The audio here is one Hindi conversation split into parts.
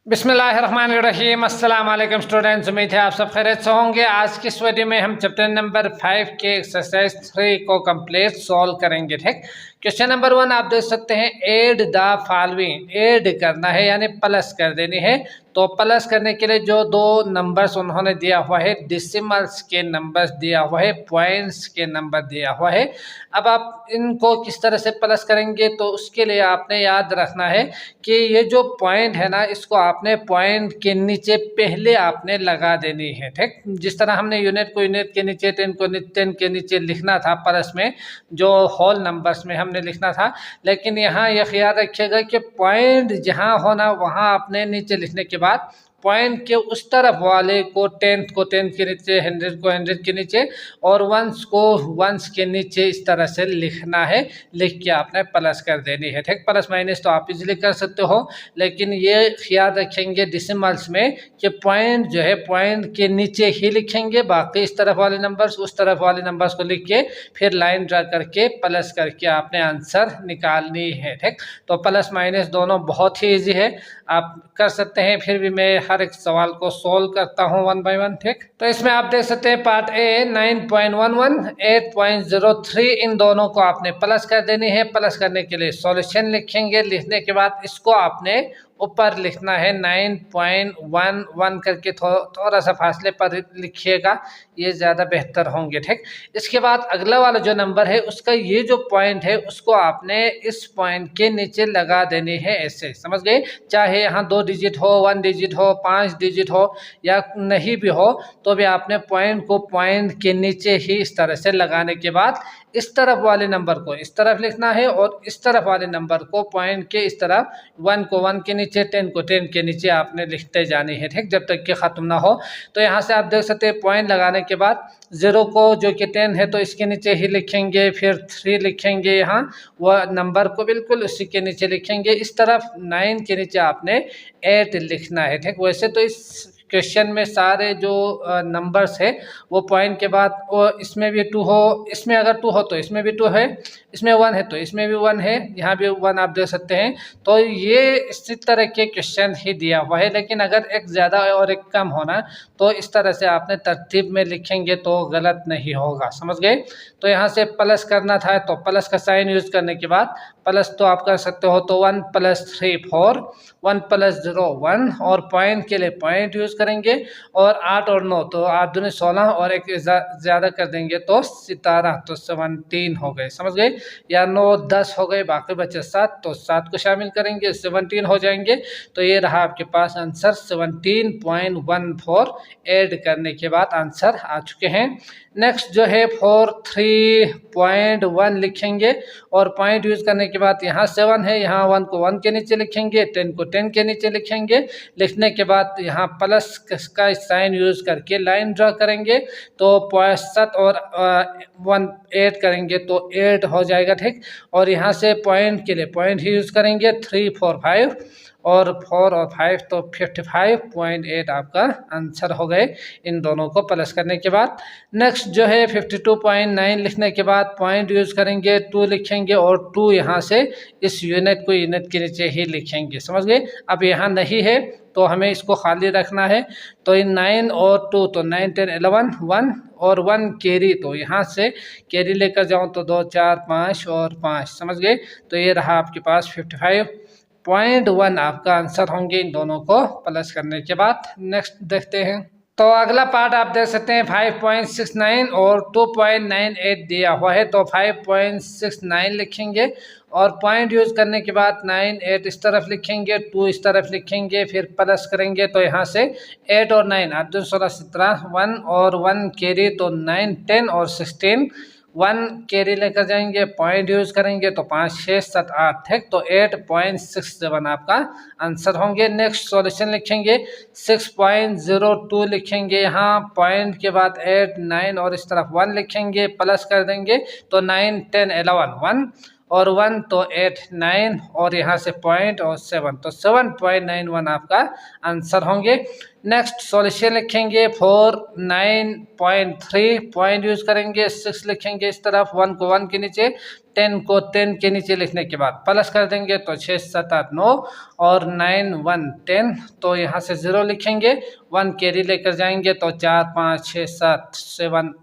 बिस्मिल्लाहिर्रहमानिर्रहीम। अस्सलाम वालेकुम स्टूडेंट्स, उम्मीद है आप सब खैरियत से होंगे। आज की इस वीडियो में हम चैप्टर नंबर 5 के एक्सरसाइज 3 को कंप्लीट सॉल्व करेंगे। ठीक, क्वेश्चन नंबर 1 आप देख सकते हैं, एड द फॉलोइंग। एड करना है यानी प्लस कर देनी है। तो प्लस करने के लिए जो दो नंबर्स उन्होंने दिया हुआ है, डिसिमल्स के नंबर्स दिया हुआ है, पॉइंट्स के नंबर दिया हुआ है। अब आप इनको किस तरह से प्लस करेंगे, तो उसके लिए आपने याद रखना है कि ये जो पॉइंट है ना, इसको आपने पॉइंट के नीचे पहले आपने लगा देनी है। ठीक, जिस तरह हमने यूनिट को यूनिट के नीचे, 10 को 10 के नीचे लिखना था प्लस में, जो होल नंबर्स में हमने लिखना था। लेकिन यहाँ यह ख्याल रखिएगा कि पॉइंट जहाँ होना वहाँ आपने नीचे लिखने के बाद पॉइंट के उस तरफ वाले को 10 को 10 के नीचे, 100 को 100 के नीचे और 1 को 1 के नीचे इस तरह से लिखना है। लिख के आपने प्लस कर देनी है। ठीक, प्लस माइनस तो आप इजीली कर सकते हो, लेकिन ये ख्याल रखेंगे डिसिमल्स में कि पॉइंट जो है पॉइंट के नीचे ही लिखेंगे, बाकी इस तरफ वाले नंबर्स उस तरफ वाले नंबर्स को लिख के फिर लाइन ड्रा करके प्लस करके आपने आंसर निकालनी है। ठीक, तो प्लस माइनस दोनों बहुत ही ईजी है, आप कर सकते हैं। फिर भी मैं हर एक सवाल को सोल्व करता हूं 1 बाय 1। ठीक, तो इसमें आप देख सकते हैं पार्ट ए 9.11, 8.03, इन दोनों को आपने प्लस कर देनी है। प्लस करने के लिए सॉल्यूशन लिखेंगे। लिखने के बाद इसको आपने ऊपर लिखना है 9.11 करके, थोड़ा सा फासले पर लिखिएगा, ये ज़्यादा बेहतर होंगे। ठीक, इसके बाद अगला वाला जो नंबर है उसका ये जो पॉइंट है उसको आपने इस पॉइंट के नीचे लगा देनी है, ऐसे समझ गए। चाहे यहाँ 2 डिजिट हो, 1 डिजिट हो, 5 डिजिट हो या नहीं भी हो, तो भी आपने पॉइंट को पॉइंट के नीचे ही इस तरह से लगाने के बाद इस तरफ वाले नंबर को इस तरफ लिखना है और इस तरफ वाले नंबर को पॉइंट के इस तरफ, 1 को 1 के नीचे, 10 को 10 के नीचे आपने लिखते जानी है। ठीक, जब तक कि ख़त्म ना हो। तो यहाँ से आप देख सकते हैं पॉइंट लगाने के बाद 0 को, जो कि 10 है, तो इसके नीचे ही लिखेंगे, फिर 3 लिखेंगे, यहाँ वह नंबर को बिल्कुल उसी के नीचे लिखेंगे। इस तरफ 9 के नीचे आपने 8 लिखना है। ठीक, वैसे तो इस क्वेश्चन में सारे जो नंबर्स है वो पॉइंट के बाद, वो इसमें भी 2 हो, इसमें अगर 2 हो तो इसमें भी 2 है, इसमें 1 है तो इसमें भी 1 है, यहाँ भी 1 आप देख सकते हैं। तो ये इसी तरह के क्वेश्चन ही दिया हुआ है, लेकिन अगर एक ज़्यादा और एक कम होना तो इस तरह से आपने तरतीब में लिखेंगे तो गलत नहीं होगा, समझ गए। तो यहाँ से प्लस करना था तो प्लस का साइन यूज़ करने के बाद प्लस तो आप कर सकते हो, तो 1 + 3 4, 1 + 0 1, और पॉइंट के लिए पॉइंट यूज़ करेंगे। और 8 और 9 तो 8 दूनी 16 और एक ज़्यादा कर देंगे तो 17, तो 17 हो गए, समझ गए। या 9 10 हो गए, बाकी बचे 7, तो 7 को शामिल करेंगे, 17 हो जाएंगे। तो ये रहा आपके पास आंसर 17.14। ऐड करने के बाद आंसर आ चुके हैं। नेक्स्ट जो है 43.1 लिखेंगे और पॉइंट यूज़ करने के बाद यहाँ 7 है, यहाँ 1 को 1 के नीचे लिखेंगे, 10 को 10 के नीचे लिखेंगे। लिखने के बाद यहाँ प्लस का साइन यूज़ करके लाइन ड्रा करेंगे, तो 7 और 1 8 करेंगे तो 8 हो जाएगा। ठीक, और यहाँ से पॉइंट के लिए पॉइंट ही यूज़ करेंगे, 3 4 5 और 4 और 5, तो 55.8 आपका आंसर हो गए इन दोनों को प्लस करने के बाद। नेक्स्ट जो है 52.9 लिखने के बाद पॉइंट यूज़ करेंगे, 2 लिखेंगे और 2 यहाँ से इस यूनिट को यूनिट के नीचे ही लिखेंगे, समझ गए। अब यहाँ नहीं है तो हमें इसको खाली रखना है, तो इन 9 और 2, तो 9 10 11 1 और 1 कैरी, तो यहाँ से कैरी लेकर जाऊँ तो 2 4 5 और 5, समझ गए। तो ये रहा आपके पास 55.1 आपका आंसर होंगे इन दोनों को प्लस करने के बाद। नेक्स्ट देखते हैं, तो अगला पार्ट आप देख सकते हैं 5.69 और 2.98 दिया हुआ है, तो 5.69 लिखेंगे और पॉइंट यूज़ करने के बाद 9 8 इस तरफ लिखेंगे, 2 इस तरफ लिखेंगे, फिर प्लस करेंगे, तो यहाँ से 8 और 9 8 2 16 17, 1 और 1 कैरी, तो 9 10 और 16, 1 कैरी लेकर जाएंगे, पॉइंट यूज़ करेंगे, तो 5 6 7 8 है, तो 8.67 आपका आंसर होंगे। नेक्स्ट सॉल्यूशन लिखेंगे, 6.02 लिखेंगे, यहाँ पॉइंट के बाद 8 9 और इस तरफ 1 लिखेंगे, प्लस कर देंगे, तो 9 10 11 1 और 1 तो 8 9 और यहाँ से पॉइंट और 7 तो 7.91 आपका आंसर होंगे। नेक्स्ट सॉल्यूशन लिखेंगे 4 9.3 पॉइंट यूज करेंगे, 6 लिखेंगे इस तरफ, 1 को 1 के नीचे, 10 को 10 के नीचे लिखने के बाद प्लस कर देंगे तो 6 7 8 9 और 9 1 10 तो यहाँ से 0 लिखेंगे, 1 कैरी लेकर जाएंगे तो 4 5 6 7 7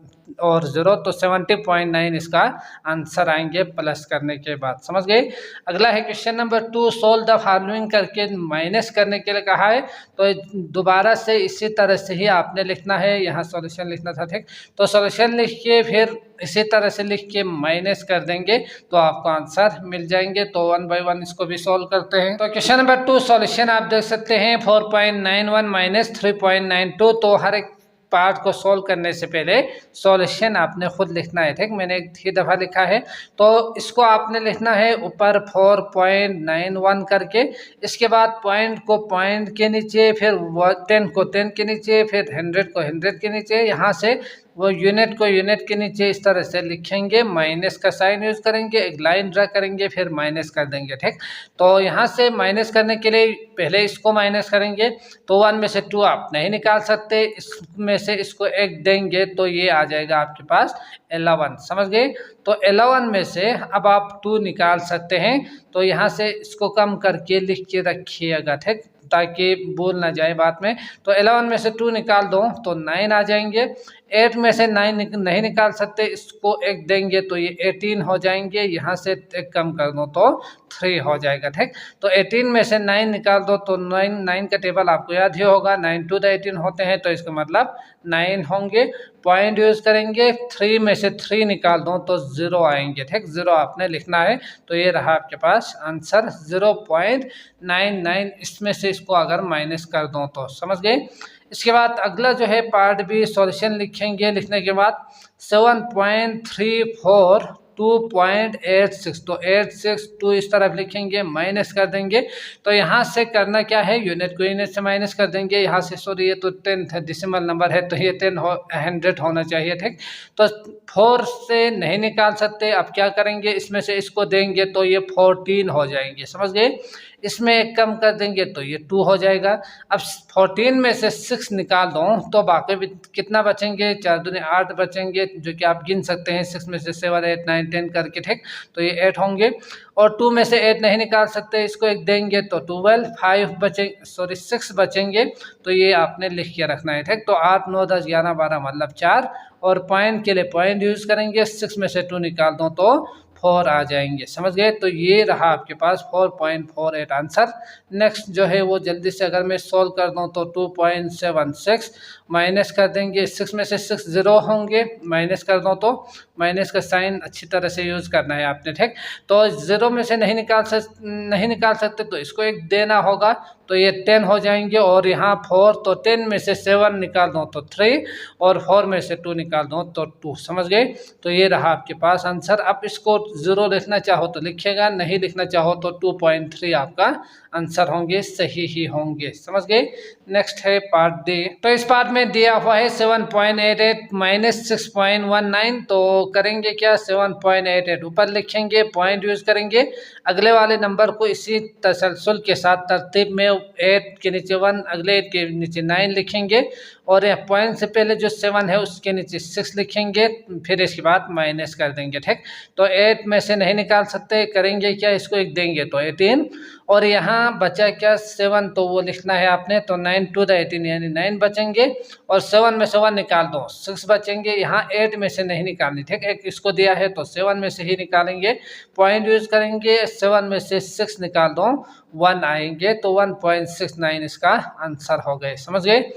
और 0 तो 70.9 इसका आंसर आएंगे प्लस करने के बाद। समझ गए। अगला है question number 2, solve the following करके माइनस करने के लिए कहा है, तो दोबारा से इसी तरह से ही आपने लिखना है, यहाँ सॉल्यूशन लिखना था, ठीक। तो सॉल्यूशन लिख के फिर इसी तरह से लिख के माइनस कर देंगे तो आपको आंसर मिल जाएंगे। तो 1 बाय 1 इसको भी सॉल्व करते हैं। तो क्वेश्चन नंबर 2 सॉल्यूशन आप देख सकते हैं 4.91 माइनस 3.92। तो हर एक पार्ट को सॉल्व करने से पहले सॉल्यूशन आपने खुद लिखना है, ठीक। मैंने एक ही दफ़ा लिखा है, तो इसको आपने लिखना है ऊपर 4.91 करके, इसके बाद पॉइंट को पॉइंट के नीचे, फिर 10 को 10 के नीचे, फिर 100 को 100 के नीचे, यहाँ से वो यूनिट को यूनिट के नीचे इस तरह से लिखेंगे, माइनस का साइन यूज करेंगे, एक लाइन ड्रा करेंगे, फिर माइनस कर देंगे, ठीक। तो यहाँ से माइनस करने के लिए पहले इसको माइनस करेंगे, तो 1 में से 2 आप नहीं निकाल सकते, इसमें से इसको 1 देंगे तो ये आ जाएगा आपके पास 11। समझ गए। तो 11 में से अब आप 2 निकाल सकते हैं, तो यहाँ से इसको कम करके लिख के रखिएगा, ठीक, ताकि भूल ना जाए बाद में। तो 11 में से 2 निकाल दो तो 9 आ जाएंगे। 8 में से 9 नहीं निकाल सकते, इसको 1 देंगे तो ये 18 हो जाएंगे, यहाँ से 1 कम कर दो तो 3 हो जाएगा, ठीक। तो 18 में से 9 निकाल दो तो 9 का टेबल आपको याद ही होगा, 9 to the 18 होते हैं, तो इसका मतलब 9 होंगे। पॉइंट यूज करेंगे, 3 में से 3 निकाल दो तो 0 आएंगे, ठीक। 0 आपने लिखना है, तो ये रहा आपके पास आंसर 0.99। इसमें से इसको अगर माइनस कर दो तो समझ गए। इसके बाद अगला जो है पार्ट भी सॉल्यूशन लिखेंगे, लिखने के बाद 7.34 2.86 तो 862 इस तरफ लिखेंगे, माइनस कर देंगे। तो यहाँ से करना क्या है, यूनिट को यूनिट से माइनस कर देंगे, यहाँ से सॉरी ये तो 10 डेसिमल नंबर है, तो ये 100 होना चाहिए, ठीक। तो 4 से नहीं निकाल सकते, अब क्या करेंगे, इसमें से इसको देंगे तो ये 14 हो जाएंगे। समझ गए। इसमें 1 कम कर देंगे तो ये 2 हो जाएगा। अब 14 में से 6 निकाल दो तो बाकी भी कितना बचेंगे, 4 दूनी 8 बचेंगे, जो कि आप गिन सकते हैं 6 में से 7 8 9 10 करके, ठीक। तो ये 8 होंगे। और 2 में से 8 नहीं निकाल सकते, इसको 1 देंगे तो 12, 5 बचेंगे, सॉरी 6 बचेंगे, तो ये आपने लिख के रखना है, ठीक। तो 8 9 10 11 12 मतलब 4, और पॉइंट के लिए पॉइंट यूज करेंगे, 6 में से 2 निकाल दो तो 4 आ जाएंगे। समझ गए। तो ये रहा आपके पास 4.48 आंसर। नेक्स्ट जो है वो जल्दी से अगर मैं सोल्व कर दूं तो 2.76 माइनस कर देंगे, 6 में से 6 0 होंगे, माइनस कर दो तो माइनस का साइन अच्छी तरह से यूज करना है आपने, ठीक। तो 0 में से नहीं निकाल सकते तो इसको 1 देना होगा, तो ये 10 हो जाएंगे। और यहाँ 4 तो 10 में से 7 निकाल दो तो 3, और 4 में से 2 निकाल दो तो 2। समझ गए। तो ये रहा आपके पास आंसर। आप इसको 0 लिखना चाहो तो लिखेगा, नहीं लिखना चाहो तो 2.3 आपका आंसर होंगे, सही ही होंगे। समझ गए। नेक्स्ट है पार्ट डी। तो इस पार्ट में दिया हुआ है 7.88 माइनस 6.19। तो करेंगे क्या, 7.88 ऊपर लिखेंगे, पॉइंट यूज करेंगे, अगले वाले नंबर को इसी तसलसल के साथ तरतीब में 8 के नीचे 1, अगले 8 के नीचे 9 लिखेंगे, और यह पॉइंट से पहले जो 7 है उसके नीचे 6 लिखेंगे, फिर इसके बाद माइनस कर देंगे, ठीक। तो 8 में से नहीं निकाल सकते, करेंगे क्या, इसको 1 देंगे तो 18, और यहाँ बचा क्या 7, तो वो लिखना है आपने, तो 9 to the 18 यानी 9 बचेंगे, और 7 में से 1 निकाल दो 6 बचेंगे, यहाँ 8 में से नहीं निकालनी, ठीक। एक इसको दिया है तो 7 में से ही निकालेंगे, पॉइंट यूज करेंगे, 7 में से 6 निकाल दो 1 आएंगे, तो 1.69 इसका आंसर हो गए। समझ गए।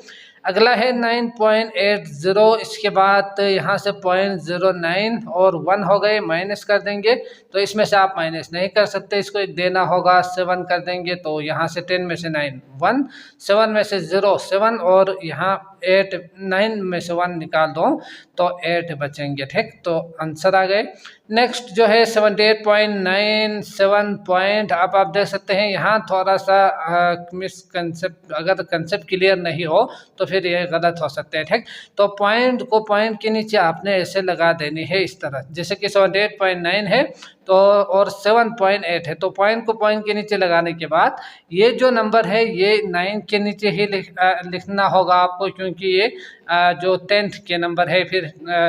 अगला है 9.80, इसके बाद यहाँ से 0.09 और 1 हो गए, माइनस कर देंगे, तो इसमें से आप माइनस नहीं कर सकते, इसको 1 देना होगा, 7 कर देंगे, तो यहाँ से 10 में से 9 1, 7 में से 0 7, और यहाँ 8 9 में से 1 निकाल दो तो 8 बचेंगे, ठीक। तो आंसर आ गए। नेक्स्ट जो है 78.97 पॉइंट, आप देख सकते हैं यहाँ थोड़ा सा मिसकंसेप्ट, अगर कंसेप्ट क्लियर नहीं हो तो फिर ये गलत हो सकते हैं, ठीक। तो पॉइंट को पॉइंट के नीचे आपने ऐसे लगा देनी है इस तरह, जैसे कि 78.9 है तो और 7.8 है, तो पॉइंट को पॉइंट के नीचे लगाने के बाद ये जो नंबर है ये 9 के नीचे ही लिखना होगा आपको, क्योंकि ये जो 10th के नंबर है, फिर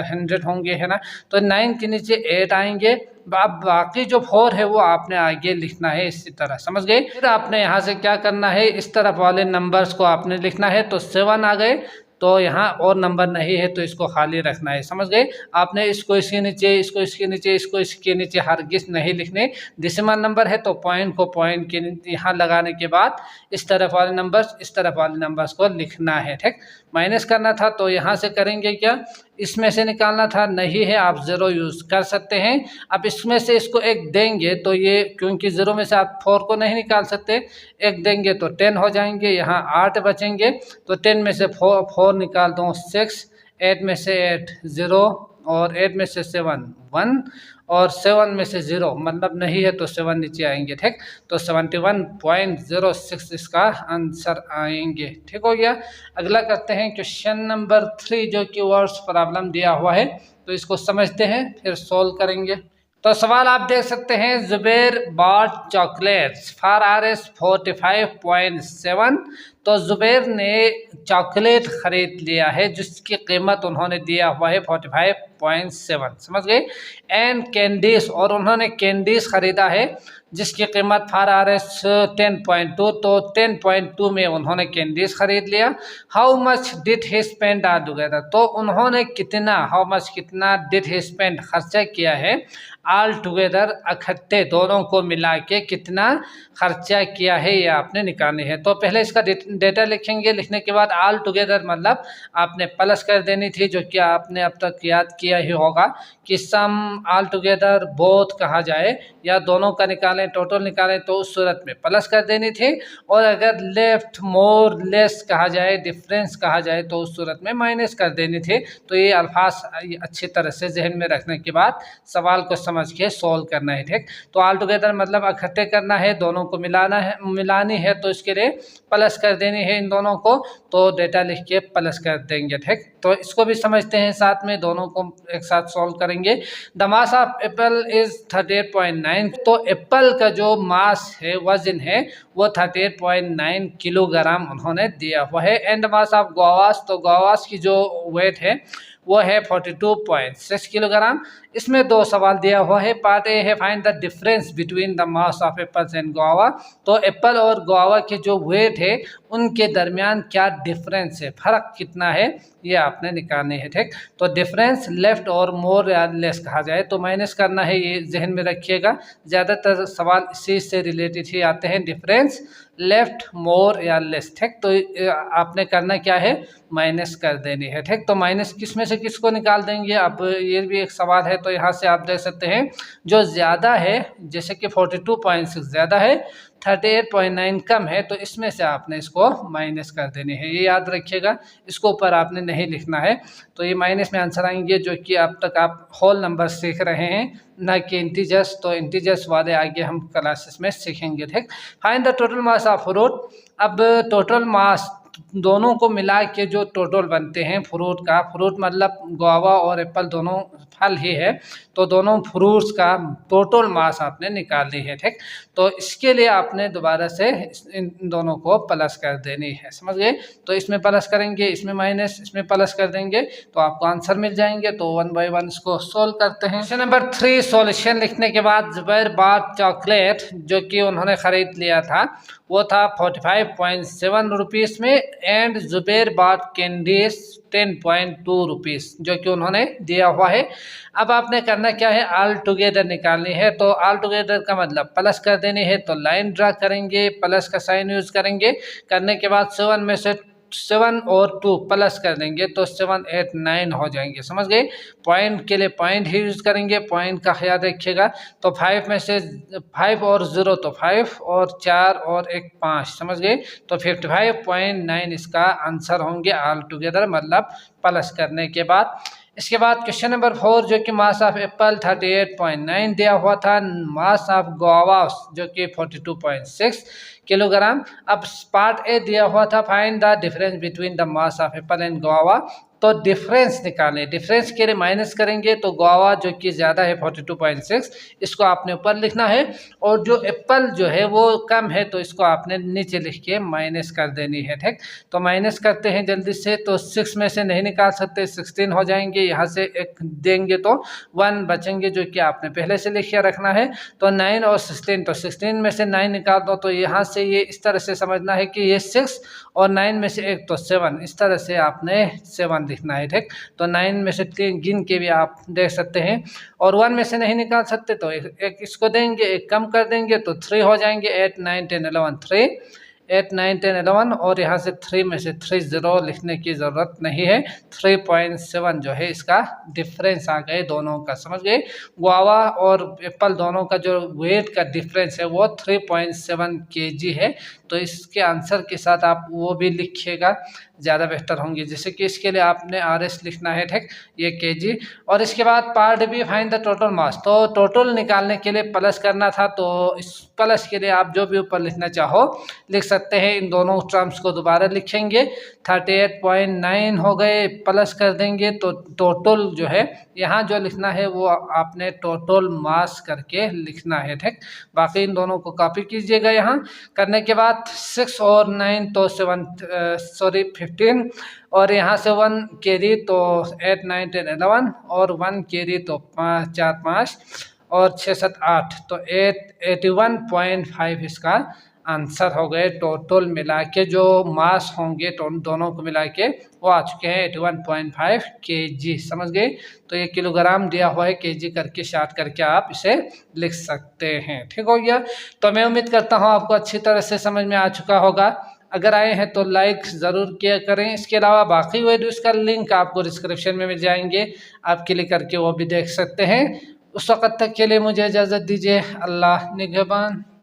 100 होंगे, है ना। तो 9 के नीचे 8 आएंगे। अब बाकी जो 4 है वो आपने आगे लिखना है इसी तरह, समझ गए। फिर आपने यहाँ से क्या करना है, इस तरफ वाले नंबर्स को आपने लिखना है। तो 7 आ गए, तो यहाँ और नंबर नहीं है तो इसको खाली रखना है, समझ गए। आपने इसको इसके नीचे, इसको इसके नीचे, इसको इसके नीचे हरगिज़ नहीं लिखने। डेसिमल नंबर है तो पॉइंट को पॉइंट के यहाँ लगाने के बाद इस तरफ वाले नंबर्स, इस तरफ वाले नंबर्स को लिखना है, ठीक। माइनस करना था तो यहाँ से करेंगे क्या, इसमें से निकालना था, नहीं है आप 0 यूज़ कर सकते हैं। अब इसमें से इसको 1 देंगे तो ये, क्योंकि 0 में से आप 4 को नहीं निकाल सकते, 1 देंगे तो 10 हो जाएंगे, यहाँ 8 बचेंगे। तो 10 में से 4 निकाल दो 6, 8 में से 8 0, और 8 में से 7 1, और 7 में से 0 मतलब नहीं है तो 7 नीचे आएंगे, ठीक। तो 71.06 इसका आंसर आएंगे, ठीक हो गया। अगला करते हैं क्वेश्चन नंबर 3, जो कि वर्ड्स प्रॉब्लम दिया हुआ है, तो इसको समझते हैं फिर सॉल्व करेंगे। तो सवाल आप देख सकते हैं, Zubair bought chocolates for RS 45.7। तो जुबैर ने चॉकलेट खरीद लिया है जिसकी कीमत उन्होंने दिया हुआ है 45.7, समझ गए। एंड कैंडीज, और उन्होंने कैंडीज खरीदा है जिसकी कीमत फॉर RS 10.2, तो 10.2 में उन्होंने कैंडीज खरीद लिया। How much did he spend all together, तो उन्होंने कितना, हाउ मच कितना, डिड ही स्पेंड खर्चा किया है, ऑल टुगेदर इकट्ठे दोनों को मिला के कितना खर्चा किया है ये आपने निकालनी है। तो पहले इसका डेटा लिखेंगे, लिखने के बाद ऑल टुगेदर मतलब आपने प्लस कर देनी थी, जो कि आपने अब तक याद किया ही होगा कि सम, ऑल टुगेदर, बोथ कहा जाए या दोनों का निकालें, टोटल निकालें तो उस सूरत में प्लस कर देनी थी, और अगर लेफ्ट, मोर, लेस कहा जाए, डिफरेंस कहा जाए तो उस सूरत में माइनस कर देनी थी। तो ये अल्फाज अच्छी तरह से जहन में रखने के बाद सवाल को समझ के सॉल्व करना है, ठीक। तो ऑल टुगेदर मतलब इकट्ठे करना है, दोनों को मिलाना है, मिलानी है, तो इसके लिए प्लस कर देनी है इन दोनों को, तो डेटा लिख के प्लस कर देंगे, ठीक। तो इसको भी समझते हैं साथ में, दोनों को एक साथ सॉल्व करेंगे। The mass of Apple is 38.9, तो एप्पल का जो मास है, वजन है, वो 38.9 किलोग्राम उन्होंने दिया हुआ है। एंड मास ऑफ गुआवास, तो गुआवास की जो वेट है वो है 42.6 किलोग्राम। इसमें 2 सवाल दिया हुआ है। पार्ट ए है, find the difference between the mass of apples and guava, तो एप्पल और गुआवा के जो वेट है उनके दरमियान क्या डिफरेंस है, फर्क कितना है, ये आपने निकालने है, ठीक। तो डिफरेंस लेफ्ट और मोर या लेस कहा जाए तो माइनस करना है, ये जहन में रखिएगा। ज़्यादातर सवाल इसी से रिलेटेड ही आते हैं, डिफरेंस लेफ्ट, मोर या लेस, ठीक। तो आपने करना क्या है, माइनस कर देनी है, ठीक। तो माइनस किस में से किसको निकाल देंगे, अब ये भी एक सवाल है। तो यहाँ से आप देख सकते हैं जो ज़्यादा है, जैसे कि 42.6 ज़्यादा है, 38.9 कम है, तो इसमें से आपने इसको माइनस कर देनी है, ये याद रखिएगा। इसको ऊपर आपने नहीं लिखना है, तो ये माइनस में आंसर आएंगे, जो कि अब तक आप होल नंबर सीख रहे हैं, ना कि इंटीजर्स। तो इंटीजर्स वाले आगे हम क्लासेस में सीखेंगे, ठीक। Find the total mass of fruit, अब टोटल मास दोनों को मिला के जो टोटल बनते हैं फ्रूट का, फ्रूट मतलब गुआवा और एप्पल दोनों फल ही है, तो दोनों फ्रूट्स का टोटल मास आपने निकालनी है, ठीक। तो इसके लिए आपने दोबारा से इन दोनों को प्लस कर देनी है, समझ गए। तो इसमें प्लस करेंगे, इसमें माइनस, इसमें प्लस कर देंगे, तो आपको आंसर मिल जाएंगे। तो 1 बाय 1 इसको सोल्व करते हैं। क्वेश्चन नंबर 3, सॉल्यूशन लिखने के बाद जुबैर बॉट चॉकलेट, जो कि उन्होंने खरीद लिया था, वो था 45.7 रुपीज़ में। And Zubair bought candies 10.2 rupees, जो कि उन्होंने दिया हुआ है। अब आपने करना क्या है, ऑल टुगेदर निकालनी है। तो ऑल टुगेदर का मतलब प्लस कर देनी है, तो लाइन ड्रा करेंगे, प्लस का साइन यूज करेंगे। करने के बाद 7 में से 7 और 2 प्लस कर देंगे तो 7 8 9 हो जाएंगे, समझ गए। पॉइंट के लिए पॉइंट ही यूज करेंगे, पॉइंट का ख्याल रखिएगा। तो 5 में से 5 और 0 तो 5 और 4 और 1 5, समझ गए। तो 55.9 इसका आंसर होंगे ऑल टुगेदर, मतलब प्लस करने के बाद। इसके बाद क्वेश्चन नंबर 4, जो कि मास ऑफ एप्पल 38.9 दिया हुआ था, मास ऑफ गुआवा जो कि 42.6, किलोग्राम। अब पार्ट ए दिया हुआ था find the difference between the mass of Apple and guava, तो डिफरेंस निकालें। डिफरेंस के लिए माइनस करेंगे तो गुआवा जो कि ज़्यादा है 42.6, इसको आपने ऊपर लिखना है, और जो एप्पल जो है वो कम है तो इसको आपने नीचे लिख के माइनस कर देनी है। ठीक, तो माइनस करते हैं जल्दी से। तो 6 में से नहीं निकाल सकते, 16 हो जाएंगे, यहाँ से एक देंगे तो 1 बचेंगे जो कि आपने पहले से लिख के रखना है। तो 9 और 16, तो 16 में से 9 निकाल दो, तो यहाँ से ये इस तरह से समझना है कि ये 6 और 9 में से एक तो 7, इस तरह से आपने 7 लिखना है। ठीक, तो 9 में से 3 गिन के भी आप देख सकते हैं, और 1 में से नहीं निकाल सकते तो एक इसको देंगे, एक कम कर देंगे तो 3 हो जाएंगे। 8 9 10 11 3, 8 9 10 11, और यहाँ से 3 में से 3 0 लिखने की ज़रूरत नहीं है। 3.7 जो है इसका डिफरेंस आ गए दोनों का, समझ गए। गुआवा और एप्पल दोनों का जो वेट का डिफरेंस है वो 3.7 kg है। तो इसके आंसर के साथ आप वो भी लिखिएगा, ज़्यादा बेहतर होंगे। जैसे कि इसके लिए आपने RS लिखना है, ठीक, ये kg। और इसके बाद part B find the total mass, तो टोटल निकालने के लिए प्लस करना था, तो इस प्लस के लिए आप जो भी ऊपर लिखना चाहो लिख सकते हैं। इन दोनों टर्म्स को दोबारा लिखेंगे, 38.9 हो गए, प्लस कर देंगे तो टोटल जो है यहाँ जो लिखना है वो आपने टोटल मास करके लिखना है। ठीक, बाकी इन दोनों को कॉपी कीजिएगा। यहाँ करने के बाद 6 और 9 तो 15, और यहाँ से 1 kg तो 8 9 10 11, और 1 kg तो 5 4 5 और 6 7 8, तो 81.5 इसका आंसर हो गए। टोटल मिला के जो मास होंगे तो दोनों को मिला के वो आ चुके हैं 81.5 kg, समझ गए। तो ये किलोग्राम दिया हुआ है, kg करके शार्ट करके आप इसे लिख सकते हैं। ठीक हो गया, तो मैं उम्मीद करता हूँ आपको अच्छी तरह से समझ में आ चुका होगा। अगर आए हैं तो लाइक ज़रूर किया करें। इसके अलावा बाकी वीडियोस का लिंक आपको डिस्क्रिप्शन में मिल जाएंगे, आप क्लिक करके वो भी देख सकते हैं। उस वक़्त तक के लिए मुझे इजाज़त दीजिए। अल्लाह निगहबान।